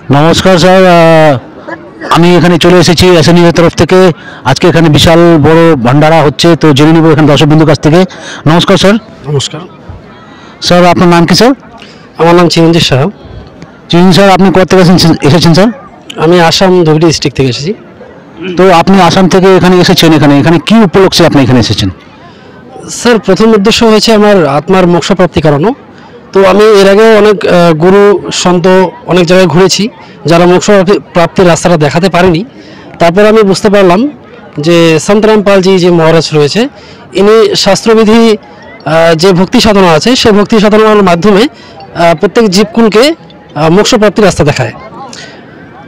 নমস্কার স্যার, আমি এখানে চলে এসেছি এসএনইউ তরফ থেকে। আজকে এখানে বিশাল বড় ভান্ডারা হচ্ছে, তো জেনে নেব এখানে দর্শকবৃন্দুর কাছ থেকে। নমস্কার স্যার। নমস্কার, স্যার আপনার নাম কি স্যার? আমার নাম চিরঞ্জিত সাহা। চিনি স্যার, আপনি কোথা থেকে এসেছেন স্যার? আমি আসাম ধুবড়ী ডিস্ট্রিক্ট থেকে এসেছি। তো আপনি আসাম থেকে এখানে এসেছেন, এখানে কি উপলক্ষে আপনি এখানে এসেছেন? স্যার, প্রথম উদ্দেশ্য হয়েছে আমার আত্মার মোক্ষ প্রাপ্তি করানো। তো আমি এর আগেও অনেক গুরু সন্ত অনেক জায়গায় ঘুরেছি, যারা মোক্ষ প্রাপ্তির রাস্তাটা দেখাতে পারেনি। তারপর আমি বুঝতে পারলাম যে সন্তরাম পালজি যে মহারাজ রয়েছে, ইনি শাস্ত্রবিধি যে ভক্তি সাধনা আছে, সেই ভক্তি সাধনার মাধ্যমে প্রত্যেক জীবকুলকে মোক্ষ প্রাপ্তির রাস্তা দেখায়।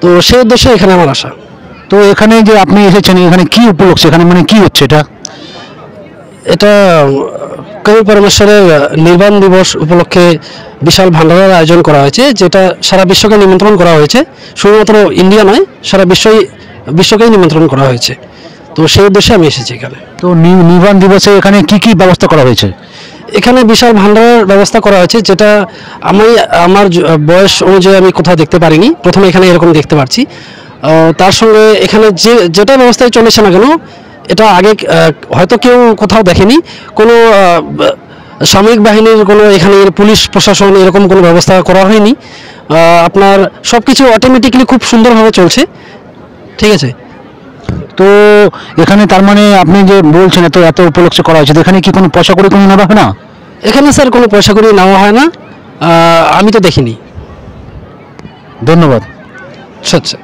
তো সেই উদ্দেশ্যে এখানে আমার আসা। তো এখানে যে আপনি এসেছেন, এখানে কি উপলক্ষে, এখানে মানে কি হচ্ছে এটা? এটা কবি পরমেশ্বরের নির্বাণ দিবস উপলক্ষে বিশাল ভান্ডারার আয়োজন করা হয়েছে, যেটা সারা বিশ্বকে নিমন্ত্রণ করা হয়েছে। শুধুমাত্র ইন্ডিয়া নয়, সারা বিশ্বকেই নিমন্ত্রণ করা হয়েছে। তো সেই উদ্দেশ্যে আমি এসেছি এখানে। তো নির্বাণ দিবসে এখানে কি ব্যবস্থা করা হয়েছে? এখানে বিশাল ভান্ডারার ব্যবস্থা করা হয়েছে, যেটা আমার বয়স অনুযায়ী আমি কোথাও দেখতে পারিনি। প্রথমে এখানে এরকম দেখতে পাচ্ছি। তার সঙ্গে এখানে যেটা ব্যবস্থায় চলেছে না কেন, এটা আগে হয়তো কেউ কোথাও দেখেনি। কোনো সামরিক বাহিনীর কোনো এখানে পুলিশ প্রশাসন এরকম কোনো ব্যবস্থা করা হয়নি। আপনার সব কিছু অটোমেটিক্যালি খুব সুন্দরভাবে চলছে। ঠিক আছে। তো এখানে তার মানে আপনি যে বলছেন এত উপলক্ষে করা হয়েছে, এখানে কি কোনো পয়সা করে কোনো নেওয়া হয় না? এখানে স্যার কোনো পয়সা করে নেওয়া হয় না, আমি তো দেখিনি। ধন্যবাদ। আচ্ছা।